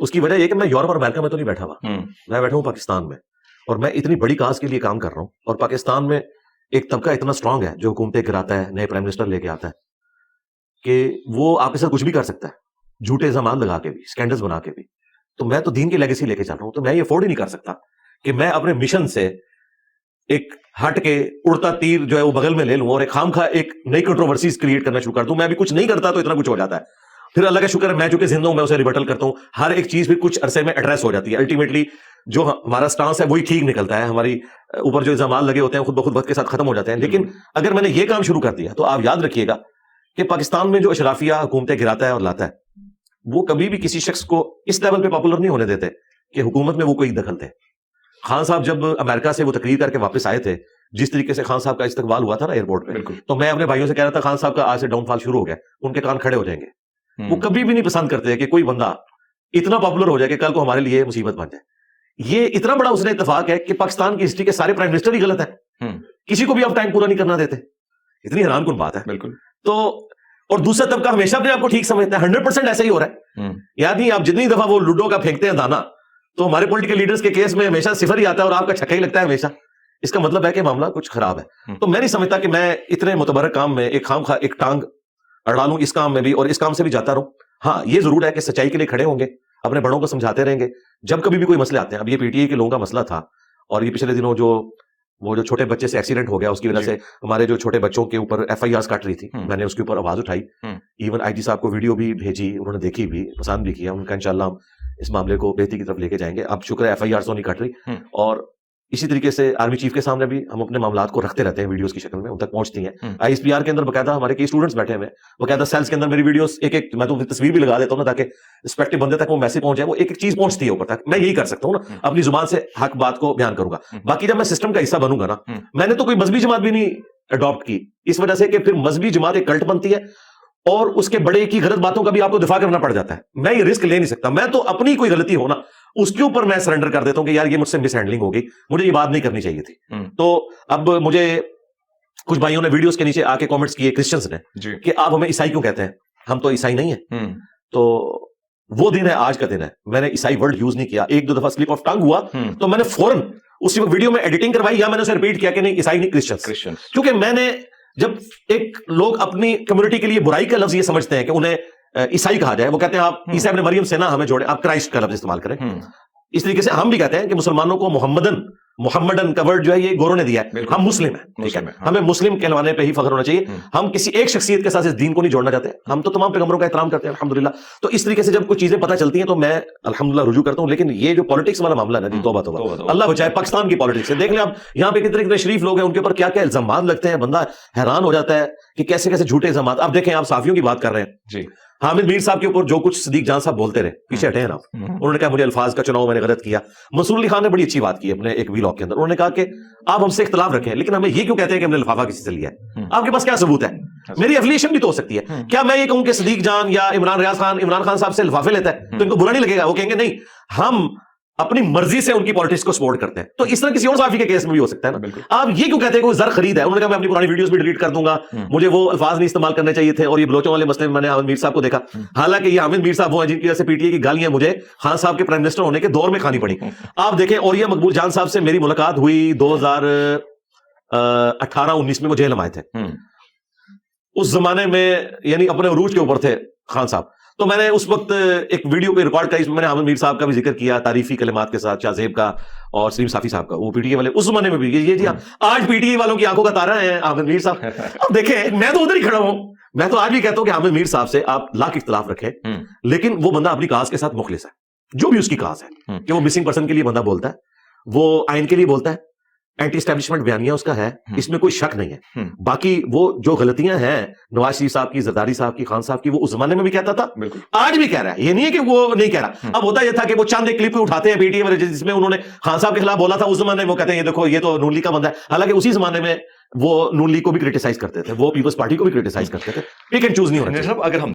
اس کی وجہ یہ کہ میں یورپ اور امریکہ میں تو نہیں بیٹھا ہوا، میں بیٹھا ہوں پاکستان میں، اور میں اتنی بڑی کاز کے لیے کام کر رہا ہوں، اور پاکستان میں ایک طبقہ اتنا اسٹرانگ ہے جو حکومتیں گراتا ہے، نئے پرائم منسٹر لے کے آتا ہے کہ وہ آپ کے ساتھ کچھ بھی کر سکتا ہے، جھوٹے الزامات لگا کے بھی، اسکینڈلز بنا کے بھی. تو میں تو دین کی لیگیسی لے کے چل رہا ہوں، تو میں یہ افورڈ ہی نہیں کر سکتا کہ میں اپنے مشن سے ایک ہٹ کے اڑتا تیر جو ہے وہ بغل میں لے لوں اور ایک خام خواہ ایک نئی کنٹروورسیز کریٹ کرنا شروع کر دوں. میں ابھی کچھ نہیں کرتا تو اتنا کچھ ہو جاتا ہے، پھر اللہ کا شکر ہے میں چونکہ زندہ ہوں میں اسے ریبٹل کرتا ہوں، ہر ایک چیز پھر کچھ عرصے میں ایڈریس ہو جاتی ہے. الٹیمیٹلی جو ہمارا سٹانس ہے وہی ٹھیک نکلتا ہے، ہماری اوپر جو الزامات لگے ہوتے ہیں خود بخود وقت کے ساتھ ختم ہو جاتے ہیں. لیکن اگر میں نے یہ کام شروع کر دیا تو آپ یاد رکھیے گا کہ پاکستان میں جو اشرافیہ حکومتیں گراتا ہے اور لاتا ہے وہ کبھی بھی کسی شخص کو اس لیول پہ پاپولر نہیں ہونے دیتے کہ حکومت میں وہ کوئی دخل دے. خان صاحب جب امریکہ سے وہ تقریر کر کے واپس آئے تھے، جس طریقے سے خان صاحب کا استقبال ہوا تھا نا ایئرپورٹ پہ، تو میں اپنے بھائیوں سے کہہ رہا تھا خان صاحب کا آج سے ڈاؤن فال شروع ہو گیا، ان کے کان کھڑے ہو جائیں گے. وہ کبھی بھی نہیں پسند کرتے کہ کوئی بندہ اتنا پاپولر ہو جائے کہ کل کو ہمارے لیے مصیبت بن جائے. یہ اتنا بڑا اس نے اتفاق ہے کہ پاکستان کی ہسٹری کے سارے پرائم منسٹر ہی غلط ہیں، کسی کو بھی اب ٹائم پورا نہیں کرنا دیتے. اتنی حیران کن بات ہے. بالکل. تو اور دوسرا طبقہ ہمیشہ اپنے آپ کو ٹھیک سمجھتا ہے، 100% ایسا ہی ہو رہا ہے. یعنی آپ جتنی دفعہ وہ لوڈو کا پھینکتے ہیں دانا تو ہمارے پولیٹیکل لیڈرز کے کیس میں ہمیشہ صفر ہی آتا ہے اور آپ کا چھکا ہی لگتا ہے ہمیشہ. اس کا مطلب ہے کہ معاملہ کچھ خراب ہے. تو میں نہیں سمجھتا کہ میں اتنے متبرک کام میں ایک خام خواہ ایک ٹانگ اڑا لوں اس کام میں بھی اور اس کام سے بھی جاتا رہوں. ہاں یہ ضرور ہے کہ سچائی کے لیے کھڑے ہوں گے، اپنے بڑوں کو سمجھاتے رہیں گے جب کبھی بھی کوئی مسئلے آتے ہیں. اب یہ پی ٹی آئی کے لوگوں کا مسئلہ تھا، اور یہ پچھلے دنوں جو چھوٹے بچے سے ایکسیڈنٹ ہو گیا اس کی وجہ سے ہمارے جو چھوٹے بچوں کے اوپر ایف آئی آرز کٹ رہی تھی، میں نے اس کے اوپر آواز اٹھائی. ایون آئی جی صاحب کو ویڈیو بھی بھیجی، انہوں نے دیکھی بھی، پسند بھی کیا. ان کا انشاءاللہ ہم اس معاملے کو بہتری کی طرف لے کے جائیں گے. اب شکر ہے ایف آئی آر تو نہیں کٹ رہی. اور اسی طریقے سے آرمی چیف کے سامنے بھی ہم اپنے معاملات کو رکھتے رہتے ہیں، ویڈیوز کی شکل میں ان تک پہنچتی ہیں. آئی ایس پی آر کے اندر باقاعدہ ہمارے کئی اسٹوڈنٹس بیٹھے ہوئے ہیں، باقاعدہ سیلس کے اندر میری ویڈیوز ایک میں تو تصویر بھی لگا دیتا ہوں نا تاکہ رسپیکٹو بندے تک وہ میسج پہنچ جائے، وہ ایک چیز پہنچتی ہے اوپر تک. میں یہی کر سکتا ہوں نا، اپنی زبان سے حق بات کو بیان کروں گا. باقی جب میں سسٹم کا حصہ بنوں گا نا، میں نے تو کوئی مذہبی جماعت بھی نہیں اڈاپٹ کی، اس وجہ سے کہ پھر مذہبی جماعت ایک کلٹ بنتی ہے اور اس کے بڑے کی غلط باتوں کا بھی آپ کو دفاع کرنا پڑ جاتا ہے. میں یہ رسک لے نہیں سکتا. میں تو اپنی کوئی غلطی ہونا اس کے اوپر میں سرنڈر کر دیتا ہوں کہ یار یہ مجھ سے مس ہینڈلنگ ہوگی، مجھے یہ بات نہیں کرنی چاہیے تھی. تو اب مجھے کچھ بھائیوں نے ویڈیوز کے نیچے آ کے کامنٹس کیے کرسچنز نے کہ آپ ہمیں عیسائی کیوں کہتے ہیں، ہم تو عیسائی نہیں ہیں. تو وہ دن ہے، آج کا دن ہے. میں نے عیسائی ورڈ یوز نہیں کیا. ایک دو دفعہ سلپ آف ٹنگ ہوا تو میں نے فوراً اسی ویڈیو میں ایڈیٹنگ کروائی یا میں نے اسے ریپیٹ کیا کہ نہیں عیسائی نہیں کرسچن. کیونکہ میں نے جب ایک لوگ اپنی کمیونٹی کے لیے برائی کا لفظ یہ سمجھتے ہیں کہ انہیں عیسائی کہا جائے، وہ کہتے ہیں آپ عیسیٰ ابن مریم سے نہ ہمیں جوڑے، آپ کرائسٹ کا لفظ استعمال کریں. اس طریقے سے ہم بھی کہتے ہیں کہ مسلمانوں کو محمدن کا ورڈ جو ہے یہ گوروں نے دیا ہے. ہم مسلم ہیں، ٹھیک ہے، ہمیں مسلم کہلوانے پہ ہی فخر ہونا چاہیے. ہم کسی ایک شخصیت کے ساتھ اس دین کو نہیں جوڑنا چاہتے. ہم تو تمام پیغمبروں کا احترام کرتے ہیں الحمدللہ. تو اس طریقے سے جب کچھ چیزیں پتہ چلتی ہیں تو میں الحمدللہ رجوع کرتا ہوں. لیکن یہ جو پالیٹکس والا معاملہ ہے، توبہ توبہ، اللہ بچائے پاکستان کی پالیٹکس سے. دیکھ لیں آپ یہاں پہ کتنے شریف لوگ ہیں، ان کے اوپر کیا کیا الزامات لگتے ہیں. بندہ حیران ہو جاتا ہے کہ کیسے کیسے جھوٹے الزامات. آپ دیکھیں، آپ صحافیوں کی بات کر رہے ہیں جی، حامد میر صاحب کے اوپر جو کچھ صدیق جان صاحب بولتے رہے، پیچھے ہٹے ہیں آپ. انہوں نے کہا مجھے الفاظ کا چناؤ میں نے غلط کیا. منصور علی خان نے بڑی اچھی بات کی اپنے ایک ویلاگ کے اندر. انہوں نے کہا کہ آپ ہم سے اختلاف رکھیں لیکن ہمیں یہ کیوں کہتے ہیں کہ ہم نے لفافہ کسی سے لیا ہے؟ آپ کے پاس کیا ثبوت ہے؟ میری افیلیشن بھی تو ہو سکتی ہے. کیا میں یہ کہوں کہ صدیق جان یا عمران خان صاحب سے لفافے لیتا ہے تو ان کو برا نہیں لگے گا؟ وہ کہیں گے نہیں، ہم اپنی مرضی سے ان کی پالیٹکس کو سپورٹ کرتے ہیں. تو اس طرح کسی اور صحافی کے کیس میں بھی ہو سکتا ہے نا. آپ یہ کیوں کہتے ہیں کہ وہ زر خرید ہے؟ انہوں نے کہا میں اپنی پرانی ویڈیوز بھی ڈیلیٹ کر دوں گا، مجھے وہ الفاظ نہیں استعمال کرنے چاہیے تھے. اور یہ بلوچوں والے مسئلے میں میں نے حامد میر صاحب کو دیکھا، حالانکہ یہ حامد میر صاحب وہ ہیں جن کی وجہ سے پی ٹی آئی کی گالیاں مجھے خان صاحب کے پرائم منسٹر ہونے کے دور میں کھانی پڑی. آپ دیکھیں، اور یہ مقبول جان صاحب سے میری ملاقات ہوئی 2018-19 میں، وہ جیل میں آئے تھے. اس زمانے میں یعنی اپنے عروج کے اوپر تھے خان صاحب. تو میں نے اس وقت ایک ویڈیو پہ ریکارڈ کیا، اس میں میں نے حامد میر صاحب کا بھی ذکر کیا تعریفی کلمات کے ساتھ، شاہ زیب کا اور سلیم صافی صاحب کا. وہ پی ٹی آئی والے اس زمانے میں بھی یہ جی آج پی ٹی آئی والوں کی آنکھوں کا تارا ہے حامد میر صاحب. اب دیکھیں، میں تو ادھر ہی کھڑا ہوں. میں تو آج بھی کہتا ہوں کہ حامد میر صاحب سے آپ لاکھ اختلاف رکھیں لیکن وہ بندہ اپنی کاز کے ساتھ مخلص ہے. جو بھی اس کی کاز ہے کہ وہ مسنگ پرسن کے لیے بندہ بولتا ہے، وہ آئین کے لیے بولتا ہے، اینٹی اسٹیبلشمنٹ بیانیہ اس کا ہے، اس میں کوئی شک نہیں ہے. باقی وہ جو غلطیاں ہیں نواز شریف صاحب کی، زرداری صاحب کی، خان صاحب کی، وہ اس زمانے میں بھی کہتا تھا، آج بھی کہہ رہا ہے. یہ نہیں ہے کہ وہ نہیں کہہ رہا. اب ہوتا یہ تھا کہ وہ چند ایک کلپ اٹھاتے ہیں پی ٹی آئی والے جس میں انہوں نے خان صاحب کے خلاف بولا تھا. اس زمانے میں وہ کہتے ہیں یہ دیکھو یہ تو نون لیگ کا بندہ ہے. حالانکہ اسی زمانے میں وہ نون لیگ کو بھی کرٹیسائز کرتے تھے، وہ پیپلز پارٹی کو بھی کرٹیسائز کرتے تھے. پک اینڈ چوز نہیں ہونا. اگر ہم